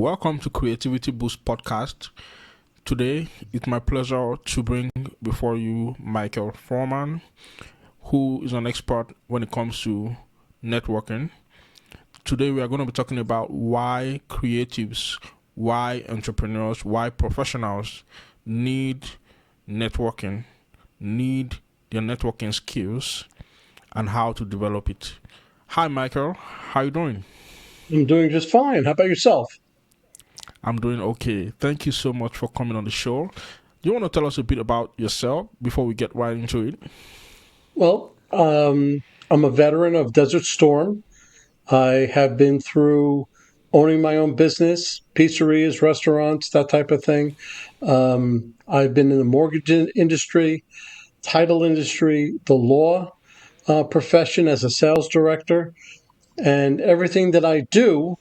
Welcome to Creativity Boost Podcast. Today, it's my pleasure to bring before you Michael Foreman, who is an expert when it comes to networking. Today, we are going to be talking about why creatives, why entrepreneurs, why professionals need networking, need their networking skills, and how to develop it. Hi, Michael. How you doing? I'm doing just fine. How about yourself? I'm doing okay. Thank you so much for coming on the show. Do you want to tell us a bit about yourself before we get right into it? Well, I'm a veteran of Desert Storm. I have been through owning my own business, pizzerias, restaurants, that type of thing. I've been in the mortgage industry, title industry, the law profession as a sales director, and everything that I do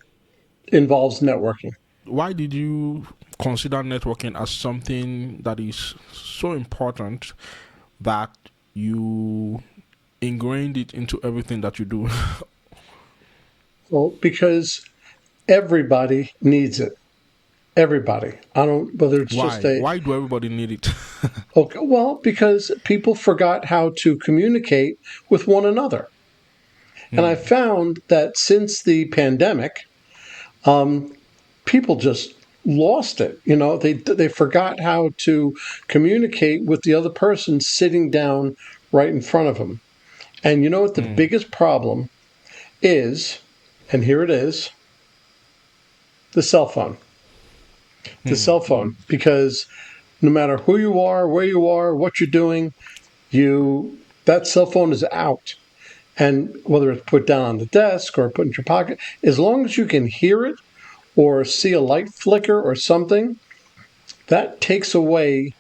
involves networking. Why did you consider networking as something that is so important that you ingrained it into everything that you do? Well, because everybody needs it. Everybody. I don't, whether it's just Why? a, Why do everybody need it? Okay, well, because people forgot how to communicate with one another. And I Hmm. found that since the pandemic, um, people just lost it. They forgot how to communicate with the other person sitting down right in front of them. And you know what the Hmm. biggest problem is? And here it is: the cell phone. The Hmm. cell phone, because no matter who you are, what you're doing, you that cell phone is out. And whether it's put down on the desk or put in your pocket, as long as you can hear it or see a light flicker or something, that takes away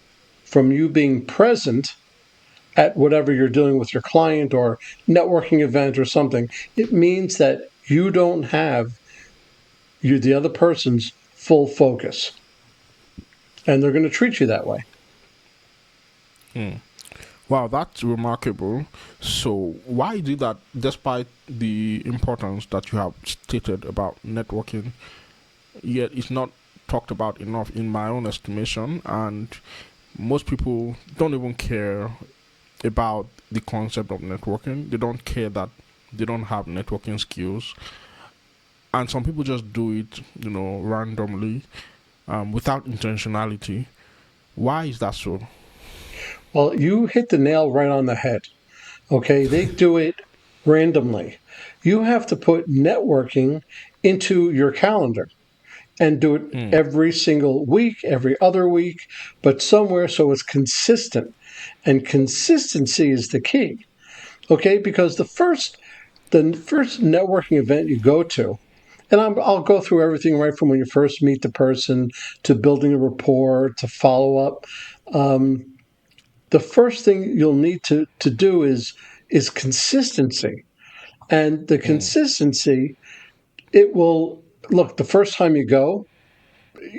from you being present at whatever you're doing with your client or networking event or something. It means that you don't have the other person's full focus, and they're going to treat you that way. Hmm. Wow, that's remarkable. So, why did that, despite the importance that you have stated about networking, yet it's not talked about enough in my own estimation, and most people don't even care about the concept of networking. They don't care that they don't have networking skills, and some people just do it, randomly, without intentionality. Why is that so? Well, you hit the nail right on the head. Okay, they do it randomly. You have to put networking into your calendar and do it Hmm. every single week, every other week, but somewhere so it's consistent. And consistency is the key. Okay, because the first networking event you go to, and I'll go through everything right from when you first meet the person to building a rapport to follow up. Um, the first thing you'll need to do is consistency, and the Hmm. consistency, it will look, the first time you go,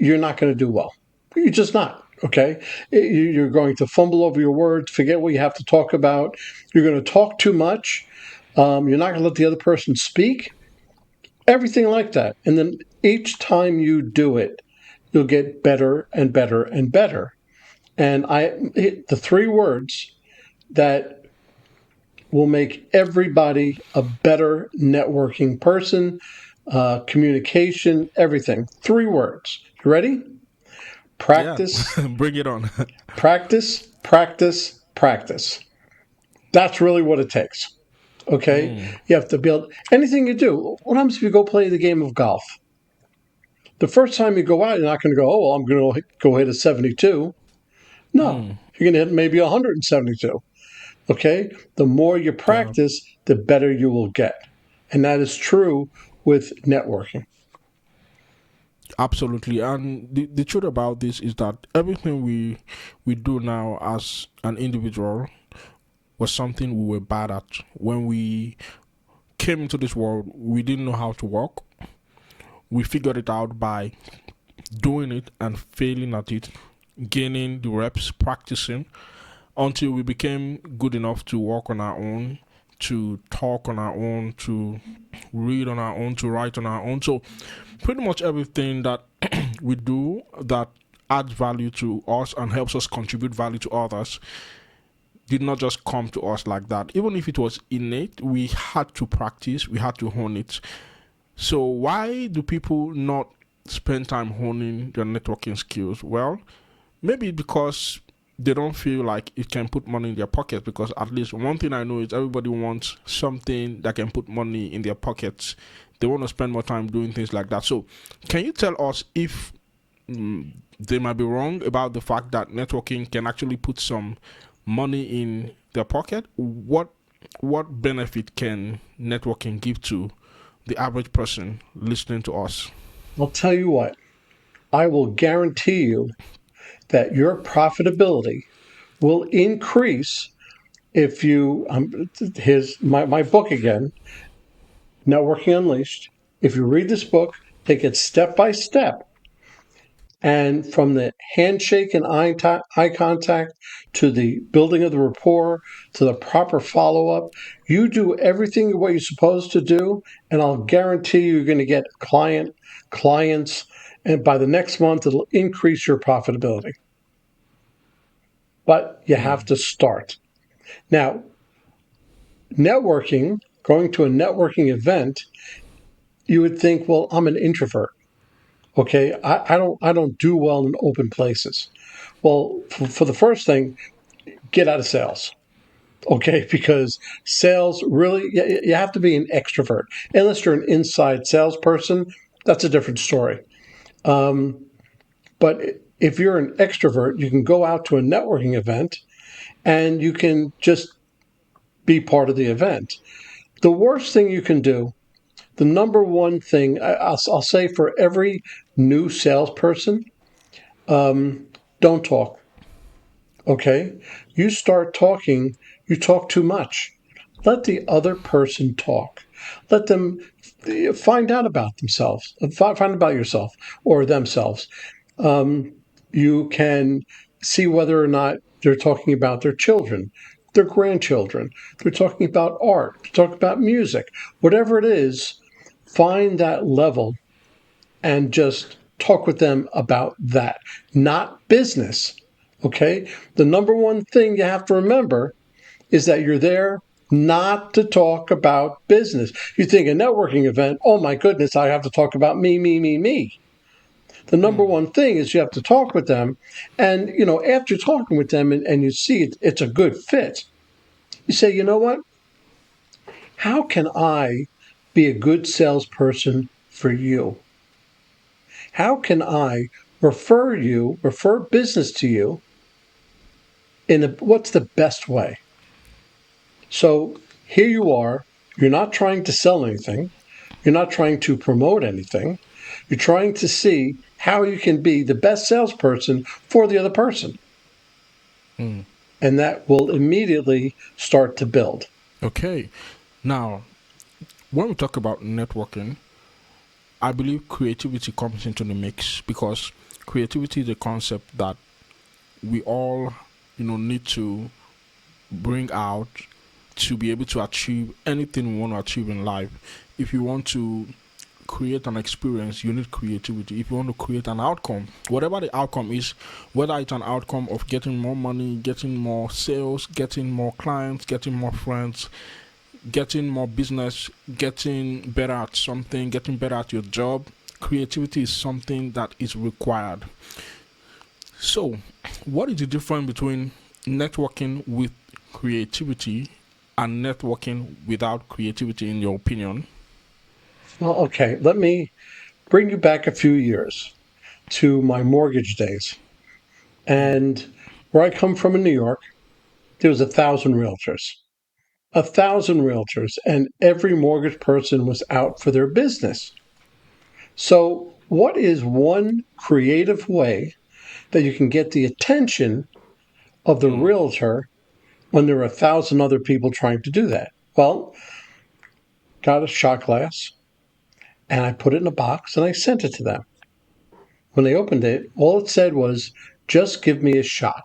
you're not going to do well. You're just not. Okay. You're going to fumble over your words, forget what you have to talk about. You're going to talk too much. You're not going to let the other person speak, everything like that. And then each time you do it, you'll get better and better and better. And the three words that will make everybody a better networking person, communication, everything. Three words. You ready? Yeah, Practice, bring it on. practice, practice, practice. That's really what it takes. Okay? Hmm. You have to build anything you do. What happens if you go play the game of golf? The first time you go out, you're not going to go, oh, well, I'm going to go hit a 72. No, Hmm. you're going to hit maybe 172. Okay? The more you Yeah. practice, the better you will get. And that is true with networking. Absolutely, and the truth about this is that everything we do now as an individual was something we were bad at. When we came into this world, we didn't know how to walk. We figured it out by doing it and failing at it, gaining the reps, practicing until we became good enough to walk on our own, to talk on our own, to read on our own, to write on our own. So Pretty much everything that we do that adds value to us and helps us contribute value to others did not just come to us like that. Even if it was innate, we had to practice, we had to hone it. So, why do people not spend time honing their networking skills? Well, maybe because they don't feel like it can put money in their pocket. Because at least one thing I know is everybody wants something that can put money in their pockets. They want to spend more time doing things like that. So, can you tell us if they might be wrong about the fact that networking can actually put some money in their pocket? What benefit can networking give to the average person listening to us? I'll tell you what, I will guarantee you that your profitability will increase if you, here's my book again, Networking Unleashed. If you read this book, take it step by step. And from the handshake and eye contact to the building of the rapport to the proper follow up, you do everything what you're supposed to do, and I'll guarantee you're going to get clients, and by the next month, it'll increase your profitability. But you have to start. Now, networking, going to a networking event, you would think, well, I'm an introvert. Okay, I don't do well in open places. Well, for the first thing, get out of sales. Okay, because sales really, you have to be an extrovert. Unless you're an inside salesperson, that's a different story. Um, but if you're an extrovert, you can go out to a networking event and you can just be part of the event. The worst thing you can do, the number one thing I'll say for every new salesperson, don't talk. Okay? You start talking, you talk too much. Let the other person talk. Let them find out about themselves, find about yourself or themselves. Um, you can see whether or not they're talking about their children, their grandchildren, they're talking about art, they're talking about music, whatever it is, find that level and just talk with them about that, not business. Okay? The number one thing you have to remember is that you're there not to talk about business. You think a networking event, oh my goodness, I have to talk about me, me, me, me. The number one thing is you have to talk with them. And, after talking with them and you see it's a good fit, you say, you know what? How can I be a good salesperson for you? How can I refer business to you what's the best way? So here you are, you're not trying to sell anything, you're not trying to promote anything, you're trying to see how you can be the best salesperson for the other person. And that will immediately start to build. Okay. Now, when we talk about networking, I believe creativity comes into the mix because creativity is a concept that we all, need to bring out to be able to achieve anything we want to achieve in life. If you want to create an experience, you need creativity. If you want to create an outcome, whatever the outcome is, whether it's an outcome of getting more money, getting more sales, getting more clients, getting more friends, getting more business, getting better at something, getting better at your job, creativity is something that is required. So, what is the difference between networking with creativity and networking without creativity, in your opinion? Well, okay, let me bring you back a few years to my mortgage days. And where I come from in New York, there was 1,000 realtors. 1,000 realtors, and every mortgage person was out for their business. So, what is one creative way that you can get the attention of the realtor when there are 1,000 other people trying to do that? Well, got a shot glass and I put it in a box and I sent it to them. When they opened it, all it said was, just give me a shot.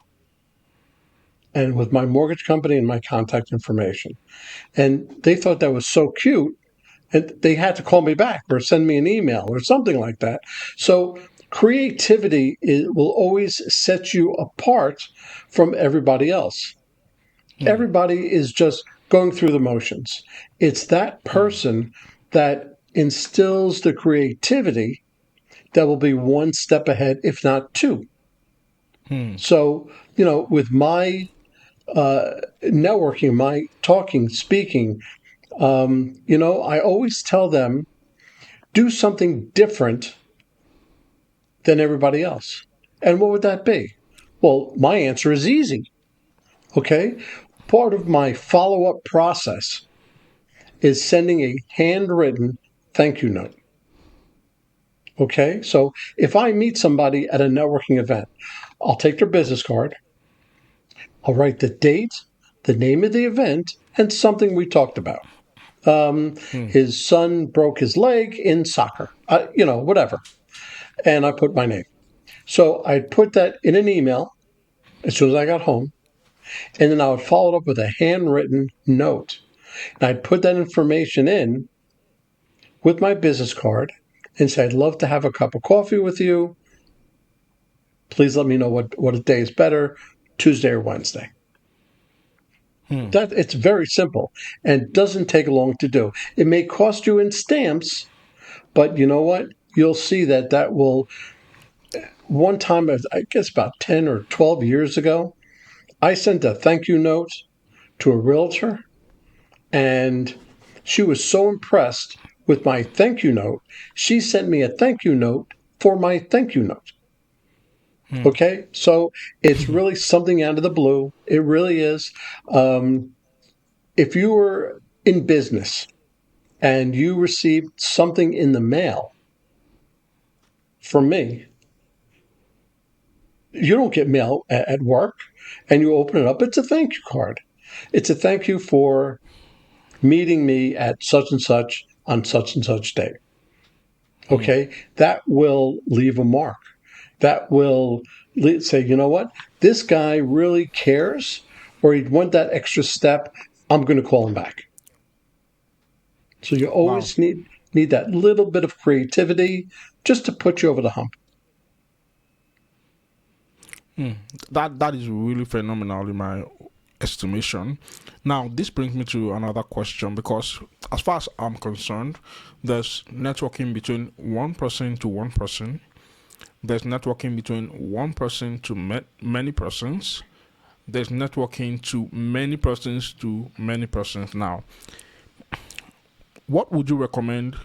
And with my mortgage company and my contact information. And they thought that was so cute. and they had to call me back or send me an email or something like that. So creativity will always set you apart from everybody else. Everybody is just going through the motions. It's that person that instills the creativity that will be one step ahead, if not two. So, with my networking, my talking, speaking, I always tell them do something different than everybody else. And what would that be? Well, my answer is easy. Okay. Part of my follow up process is sending a handwritten thank you note. Okay. So if I meet somebody at a networking event, I'll take their business card, I'll write the date, the name of the event, and something we talked about. His son broke his leg in soccer, whatever. And I put my name. So I'd put that in an email as soon as I got home. And then I would follow it up with a handwritten note. And I'd put that information in with my business card and say, I'd love to have a cup of coffee with you. Please let me know what a day is better, Tuesday or Wednesday. That it's very simple and doesn't take long to do. It may cost you in stamps, but you know what? You'll see that will. One time, I guess about 10 or 12 years ago, I sent a thank you note to a realtor, and she was so impressed with my thank you note, she sent me a thank you note for my thank you note. Okay, so it's really something out of the blue. It really is. If you were in business and you received something in the mail from me, you don't get mail at work, and you open it up, it's a thank you card. It's a thank you for meeting me at such and such on such and such day. Okay, that will leave a mark. That will say, you know what, this guy really cares, or he'd want that extra step. I'm going to call him back. So you Wow. always need that little bit of creativity just to put you over the hump. That is really phenomenal in my estimation. Now, this brings me to another question because, as far as I'm concerned, there's networking between one person to one person. There's networking between one person to many persons. There's networking to many persons to many persons. Now, what would you recommend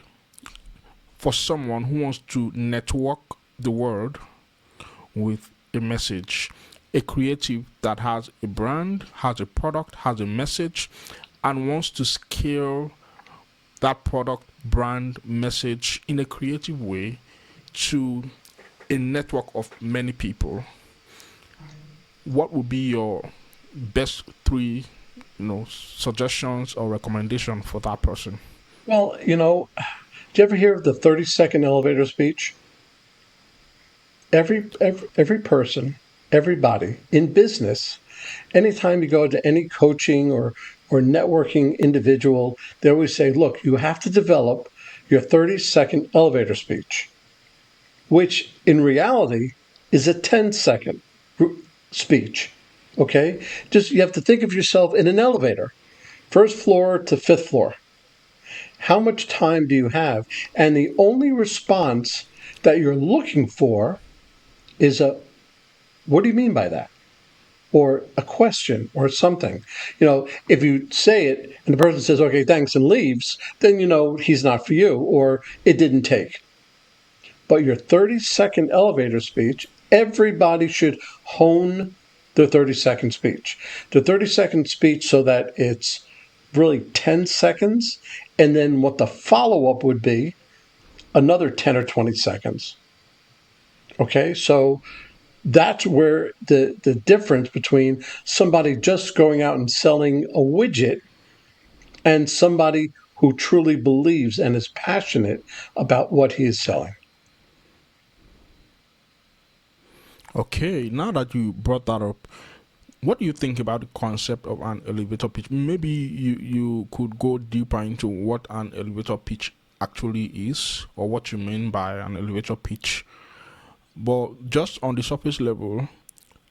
for someone who wants to network the world with a message? A creative that has a brand, has a product, has a message, and wants to scale that product, brand, message in a creative way to a network of many people. What would be your best three, suggestions or recommendation for that person? Well, do you ever hear of the 30-second elevator speech? Every person, everybody in business, anytime you go to any coaching or networking individual, they always say, look, you have to develop your 30-second elevator speech, which in reality is a 10-second speech. Okay? Just you have to think of yourself in an elevator, first floor to fifth floor. How much time do you have? And the only response that you're looking for is what do you mean by that? Or a question or something. If you say it and the person says, okay, thanks, and leaves, then he's not for you or it didn't take. But your 30-second elevator speech, everybody should hone the 30-second speech. The 30-second speech so that it's really 10 seconds, and then what the follow up would be another 10 or 20 seconds. Okay, so that's where the difference between somebody just going out and selling a widget and somebody who truly believes and is passionate about what he is selling. Okay, now that you brought that up, what do you think about the concept of an elevator pitch? Maybe you could go deeper into what an elevator pitch actually is, or what you mean by an elevator pitch. But just on the surface level,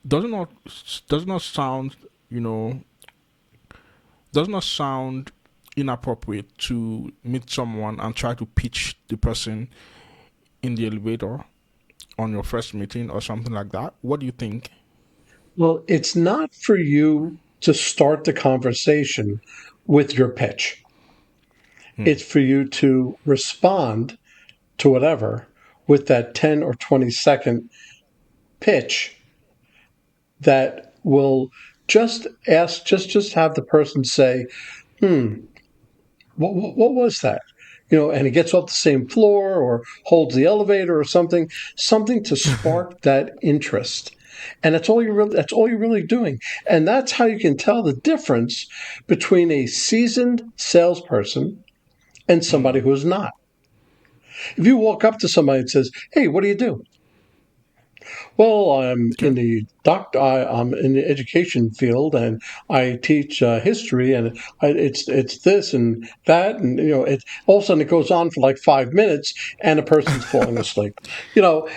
does it not does not sound, you know, does not sound inappropriate to meet someone and try to pitch the person in the elevator on your first meeting or something like that? What do you think? Well, it's not for you to start the conversation with your pitch. Hmm. It's for you to respond to whatever with that 10 or 20-second pitch that will just ask, just have the person say, what was that? And he gets off the same floor or holds the elevator or something to spark that interest. And that's all you're really doing. And that's how you can tell the difference between a seasoned salesperson and somebody Hmm. who is not. If you walk up to somebody and says, "Hey, what do you do?" Well, Okay. I'm in the education field, and I teach history, and it's this and that, and it all of a sudden it goes on for like 5 minutes, and a person's falling asleep. You know,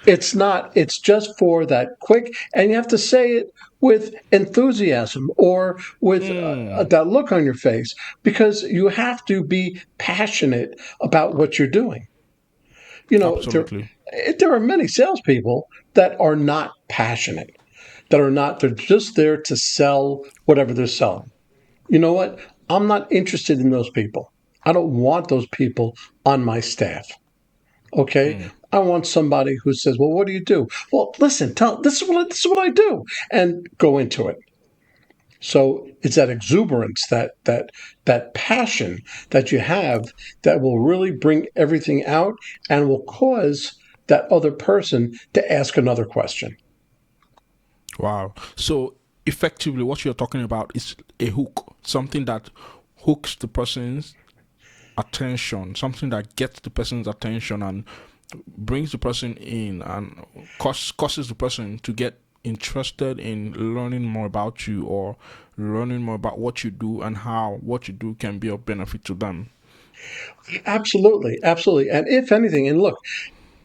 it's not. It's just for that quick, and you have to say it with enthusiasm or with Hmm. that look on your face, because you have to be passionate about what you're doing. You know, there Absolutely. there are many salespeople that are not passionate, they're just there to sell whatever they're selling. You know what? I'm not interested in those people. I don't want those people on my staff. Okay. Hmm. I want somebody who says, "Well, what do you do?" Well, listen, this is what I do, and go into it. So it's that exuberance, that passion that you have that will really bring everything out and will cause that other person to ask another question. Wow. So effectively, what you're talking about is a hook, something that hooks the person's attention, something that gets the person's attention and brings the person in and causes the person to get interested in learning more about you or learning more about what you do and how what you do can be of benefit to them. Absolutely, absolutely. And if anything, and look,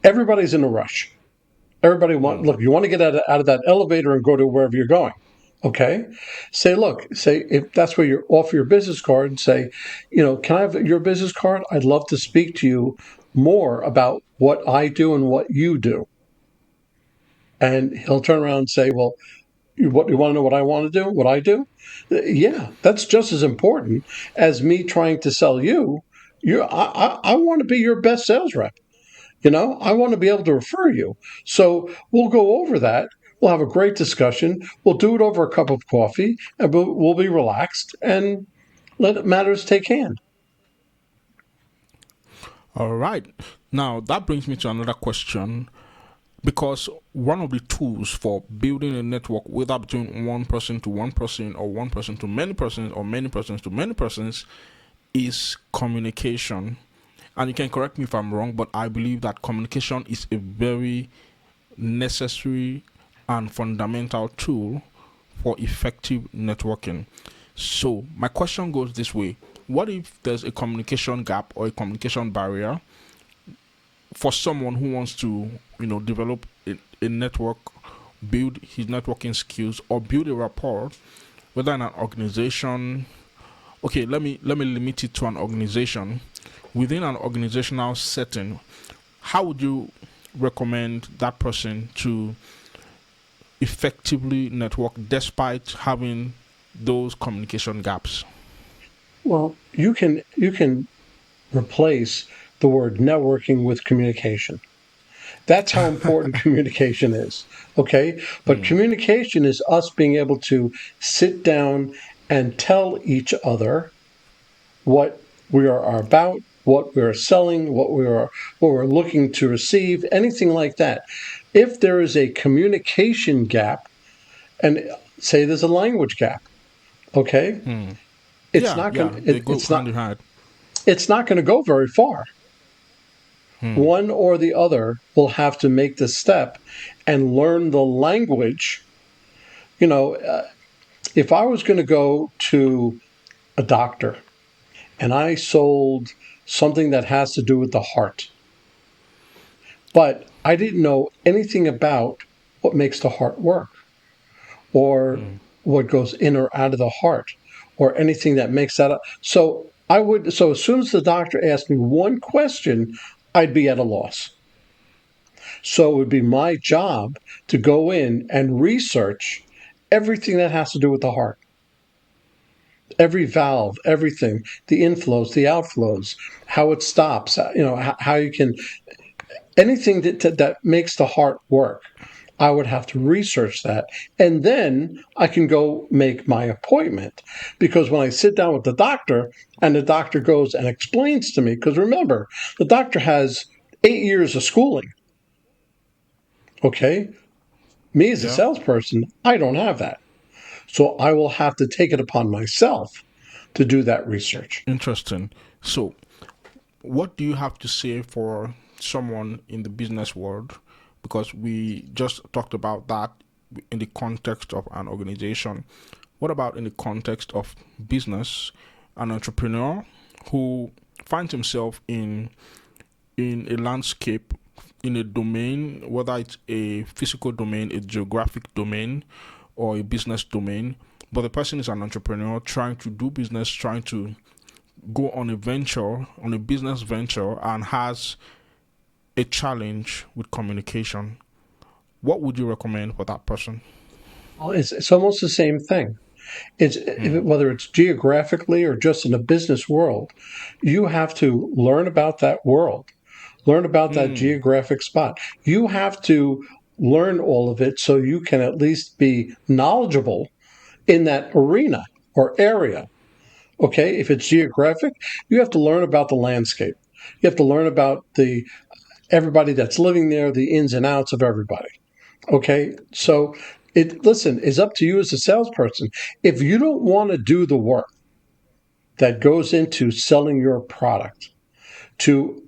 everybody's in a rush. Hmm. Look, you want to get out of that elevator and go to wherever you're going. Okay. Say if that's where you offer your business card and say, can I have your business card? I'd love to speak to you more about what I do and what you do. And he'll turn around and say, "Well, you want to know what I want to do? What I do? Yeah, that's just as important as me trying to sell you. I want to be your best sales rep. I want to be able to refer you. So we'll go over that. We'll have a great discussion. We'll do it over a cup of coffee, and we'll be relaxed and let matters take hand." All right. Now that brings me to another question because one of the tools for building a network, whether between one person to one person or one person to many persons or many persons to many persons, is communication. And you can correct me if I'm wrong, but I believe that communication is a very necessary and fundamental tool for effective networking. So, my question goes this way: what if there's a communication gap or a communication barrier for someone who wants to, develop a network, build his networking skills, or build a rapport, whether in an organization? Okay, let me limit it to an organization. Within an organizational setting, how would you recommend that person to effectively network despite having those communication gaps? Well, you can replace the word networking with communication. That's how important communication is. Okay. But Hmm. communication is us being able to sit down and tell each other what we are about, what we are selling, what we're looking to receive, anything like that. If there is a communication gap, and say there's a language gap, okay, Hmm. it's Yeah, not going yeah, they go it's not hand in hand. it's not going to go very far. Hmm. One or the other will have to make the step and learn the language You know, if I was going to go to a doctor and I sold something that has to do with the heart, but I didn't know anything about what makes the heart work or what goes in or out of the heart or anything that makes that up. So as soon as the doctor asked me one question, I'd be at a loss. So it would be my job to go in and research everything that has to do with the heart, every valve, everything, the inflows, the outflows, how it stops, how you can, anything that makes the heart work. I would have to research that. And then I can go make my appointment. Because when I sit down with the doctor and the doctor goes and explains to me, because remember, the doctor has 8 years of schooling. Okay. Me as a Yeah. salesperson, I don't have that. So I will have to take it upon myself to do that research. Interesting. So, what do you have to say for someone in the business world? Because we just talked about that in the context of an organization. What about in the context of business? An entrepreneur who finds himself in a landscape, in a domain, whether it's a physical domain, a geographic domain, or a business domain, but the person is an entrepreneur trying to do business, trying to go on a venture, on a business venture, and has a challenge with communication. What would you recommend for that person? Well, it's almost the same thing. Whether it's geographically or just in the business world, you have to learn about that world, learn about that Hmm. geographic spot. You have to learn all of it so you can at least be knowledgeable in that arena or area. Okay, if it's geographic, you have to learn about the landscape. You have to learn about the everybody that's living there, the ins and outs of everybody. Okay, so it's up to you as a salesperson. If you don't want to do the work that goes into selling your product to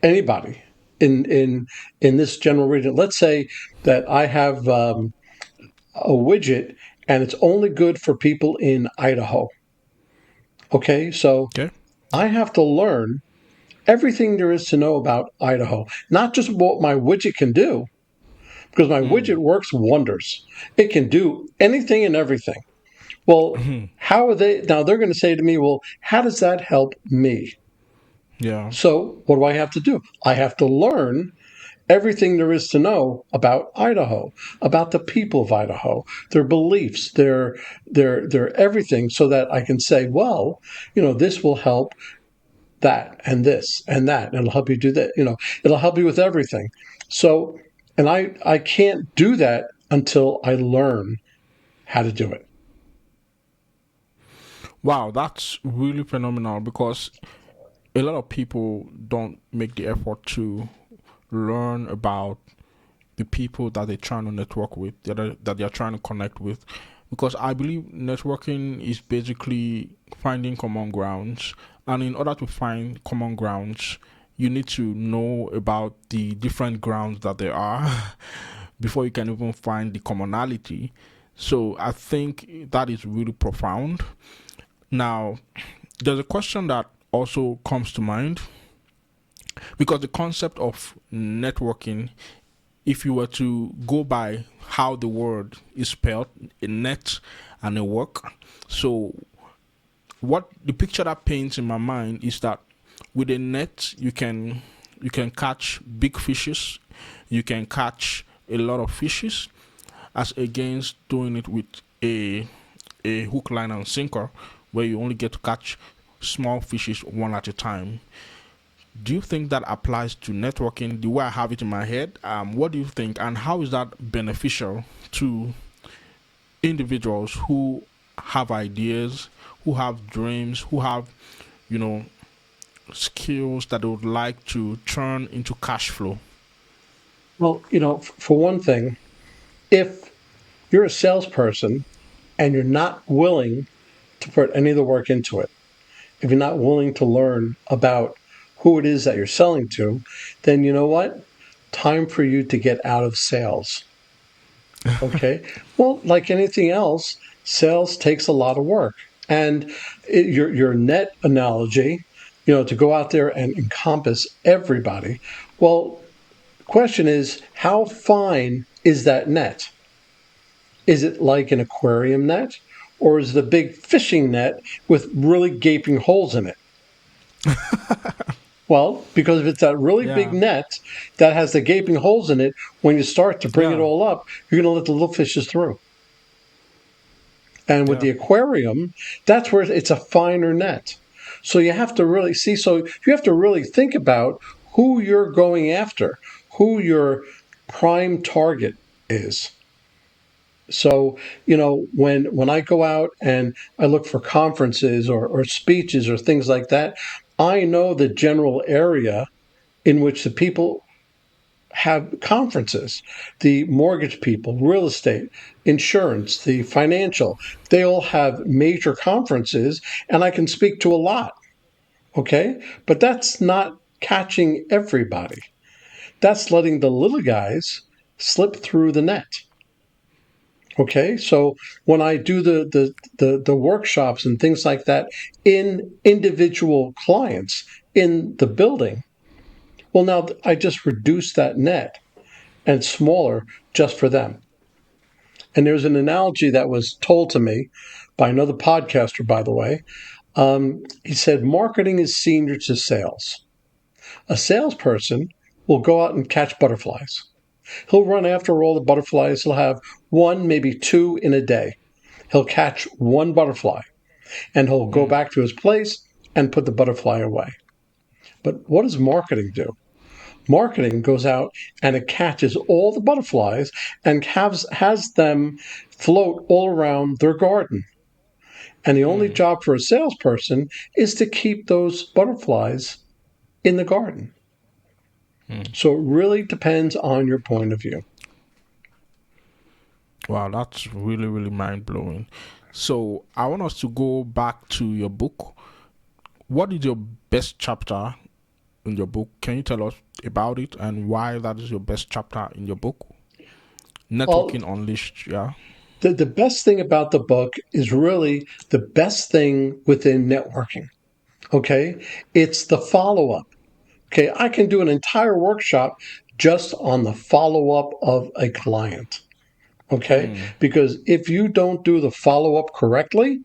anybody in this general region, let's say that I have a widget and it's only good for people in Idaho. Okay, so Okay. I have to learn everything there is to know about Idaho, not just what my widget can do, because my widget Hmm. works wonders. It can do anything and everything. Well, how are they now? They're going to say to me, well, how does that help me? Yeah. So, what do I have to do? I have to learn everything there is to know about Idaho, about the people of Idaho, their beliefs, their everything, so that I can say, well, this will help that and this and that, and it'll help you do that. It'll help you with everything. So, and I can't do that until I learn how to do it. Wow, that's really phenomenal because a lot of people don't make the effort to learn about the people that they're trying to network with, that they're trying to connect with. Because I believe networking is basically finding common grounds. And in order to find common grounds, you need to know about the different grounds that there are before you can even find the commonality. So I think that is really profound. Now, there's a question that also comes to mind because the concept of networking, if you were to go by how the word is spelled, a net and a work, so what the picture that paints in my mind is that with a net you can catch big fishes, you can catch a lot of fishes, as against doing it with a hook, line, and sinker, where you only get to catch small fishes one at a time. Do you think that applies to networking the way I have it in my head? What do you think, and how is that beneficial to individuals who have ideas, who have dreams, who have, you know, skills that they would like to turn into cash flow? Well, for one thing, if you're a salesperson and you're not willing to put any of the work into it, if you're not willing to learn about who it is that you're selling to, then you know what? Time for you to get out of sales. Okay. Well, like anything else, sales takes a lot of work. And your net analogy, to go out there and encompass everybody. Well, the question is, how fine is that net? Is it like an aquarium net, or is it a big fishing net with really gaping holes in it? Well, because if it's that really big Yeah, net that has the gaping holes in it, when you start to bring it yeah, all up, you're going to let the little fishes through. And with yeah. the aquarium, that's where it's a finer net. So you have to really see, so you have to really think about who you're going after, who your prime target is. So, when I go out and I look for conferences or speeches or things like that, I know the general area in which the people have conferences. The mortgage people, real estate, insurance, the financial, they all have major conferences, and I can speak to a lot. Okay. But that's not catching everybody. That's letting the little guys slip through the net. Okay. So when I do the workshops and things like that in individual clients in the building, well, now I just reduce that net and smaller just for them. And there's an analogy that was told to me by another podcaster, by the way. He said, marketing is senior to sales. A salesperson will go out and catch butterflies. He'll run after all the butterflies. He'll have one, maybe two in a day. He'll catch one butterfly and he'll go Hmm. back to his place and put the butterfly away. But what does marketing do? Marketing goes out and it catches all the butterflies and has them float all around their garden. And the only Hmm. job for a salesperson is to keep those butterflies in the garden. Hmm. So it really depends on your point of view. Wow, that's really, really mind blowing. So I want us to go back to your book. What is your best chapter in your book? Can you tell us about it and why that is your best chapter in your book? Well, Networking Unleashed, yeah. the best thing about the book is really the best thing within networking. Okay. It's the follow up. Okay. I can do an entire workshop just on the follow up of a client. Okay. Hmm. Because if you don't do the follow up correctly,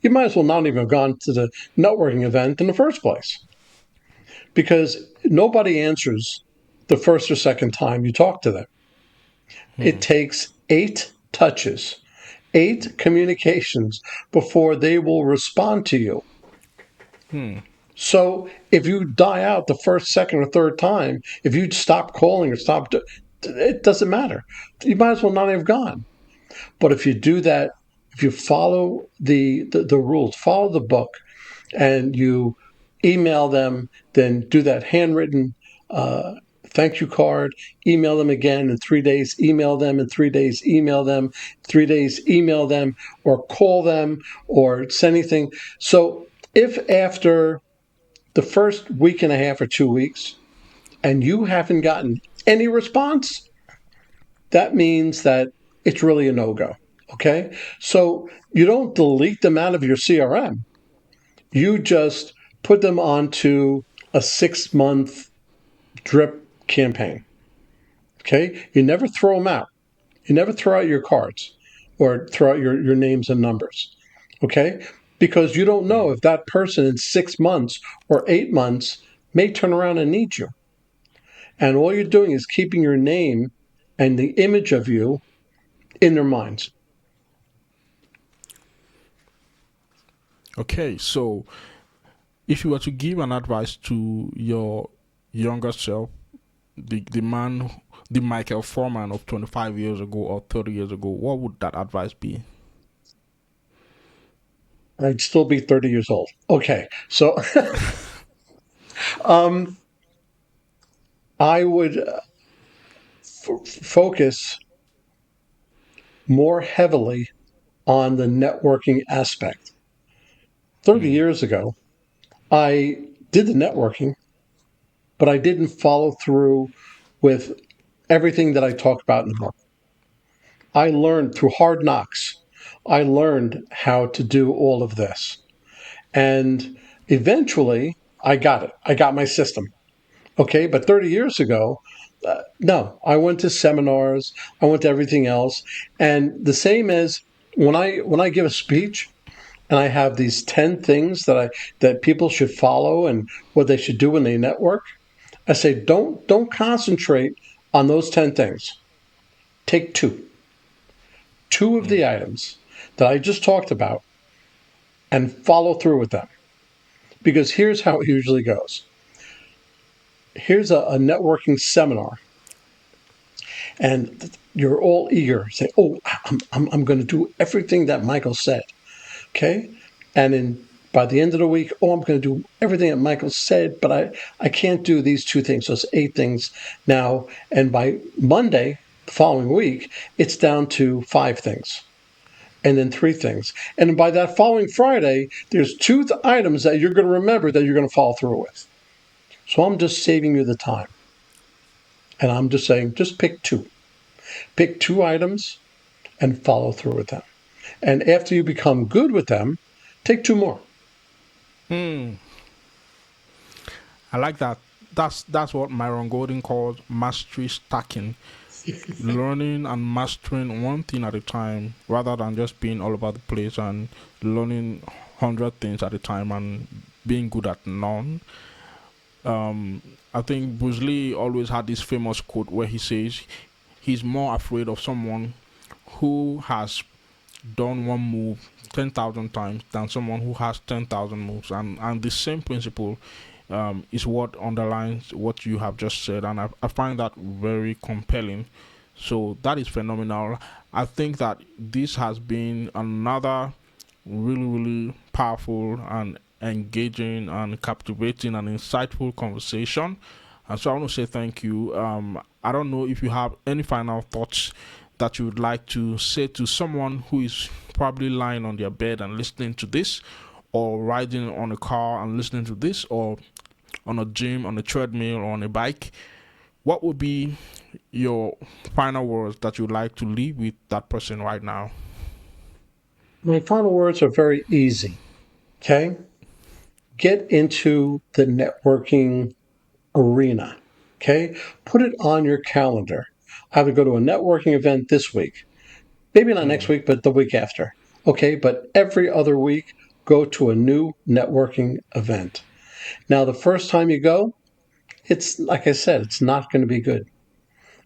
you might as well not even have gone to the networking event in the first place because nobody answers the first or second time you talk to them. Hmm. It takes 8 touches, 8 communications before they will respond to you. Hmm. So if you die out the first, second, or third time, if you stop calling or stop, it doesn't matter. You might as well not have gone. But if you do that, if you follow the rules, follow the book, and you email them, then do that handwritten uh, thank you card, email them again in 3 days, email them in 3 days, email them 3 days, email them, or call them, or send anything. So if after the first week and a half or 2 weeks and you haven't gotten any response, that means that it's really a no go. Okay. So you don't delete them out of your CRM. You just put them onto a 6 month drip campaign. Okay. You never throw them out. You never throw out your cards or throw out your names and numbers. Okay. Because you don't know if that person in 6 months or 8 months may turn around and need you. And all you're doing is keeping your name and the image of you in their minds. Okay, so if you were to give an advice to your younger self, the man, the Michael Foreman of 25 years ago or 30 years ago, what would that advice be? I'd still be 30 years old. Okay. So um, I would focus more heavily on the networking aspect. 30 Hmm. years ago, I did the networking, but I didn't follow through with everything that I talk about in the book. I learned through hard knocks. I learned how to do all of this. And eventually, I got it. I got my system. Okay, but 30 years ago, no, I went to seminars, I went to everything else, and the same as when I give a speech and I have these 10 things that people should follow and what they should do when they network, I say don't concentrate on those 10 things. Take two of Mm. the items that I just talked about and follow through with them. Because here's how it usually goes. Here's a networking seminar, and you're all eager. Say, "Oh, I'm going to do everything that Michael said." Okay, and by the end of the week, oh, I'm going to do everything that Michael said, but I can't do these two things. So it's 8 things now, and by Monday, the following week, it's down to 5 things. And then 3 things. And by that following Friday, there's two items that you're going to remember that you're going to follow through with. So I'm just saving you the time. And I'm just saying, just pick two. Pick 2 items and follow through with them. And after you become good with them, take 2 more. Hmm. I like that. That's what Myron Golden calls mastery stacking. Learning and mastering one thing at a time rather than just being all over the place and learning 100 things at a time and being good at none. I think Bruce Lee always had this famous quote where he says he's more afraid of someone who has done one move 10,000 times than someone who has 10,000 moves. And the same principle is what underlines what you have just said. And I find that very compelling. So that is phenomenal. I think that this has been another really, really powerful and engaging and captivating and insightful conversation. And so I want to say thank you. I don't know if you have any final thoughts that you would like to say to someone who is probably lying on their bed and listening to this, or riding on a car and listening to this, or on a gym, on a treadmill, or on a bike. What would be your final words that you'd like to leave with that person right now? My final words are very easy. Okay? Get into the networking arena. Okay? Put it on your calendar. I would go to a networking event this week. Maybe not next Mm. week, but the week after. Okay? But every other week, go to a new networking event. Now, the first time you go, it's like I said, it's not going to be good.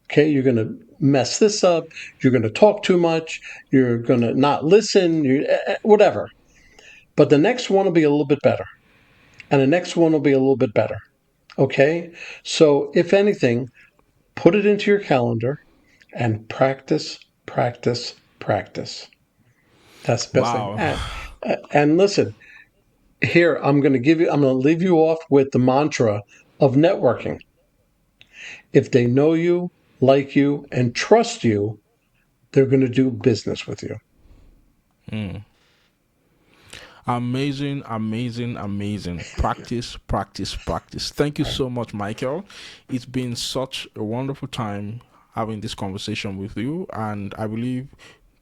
Okay, you're going to mess this up. You're going to talk too much. You're going to not listen. Whatever. But the next one will be a little bit better, and the next one will be a little bit better. Okay, so if anything, put it into your calendar and practice, practice, practice. That's the best thing. Wow. And listen, here I'm going to leave you off with the mantra of networking. If they know you, like you, and trust you, they're going to do business with you. Mm. Amazing, amazing, amazing. Practice, practice, practice. Thank you so much, Michael. It's been such a wonderful time having this conversation with you, and I believe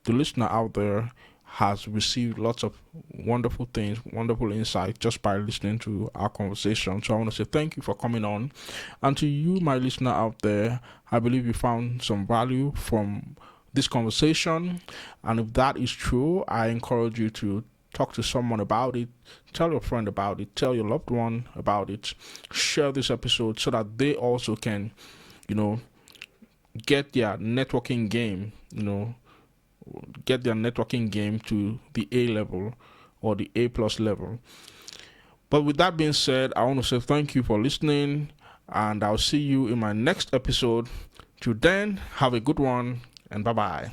the listener out there has received lots of wonderful things, wonderful insight just by listening to our conversation. So I want to say thank you for coming on. And to you, my listener out there, I believe you found some value from this conversation. And if that is true, I encourage you to talk to someone about it, tell your friend about it, tell your loved one about it, share this episode so that they also can, you know, get their networking game, get their networking game to the A level or the A plus level. But with that being said, I want to say thank you for listening, and I'll see you in my next episode. Till then, have a good one, and bye bye.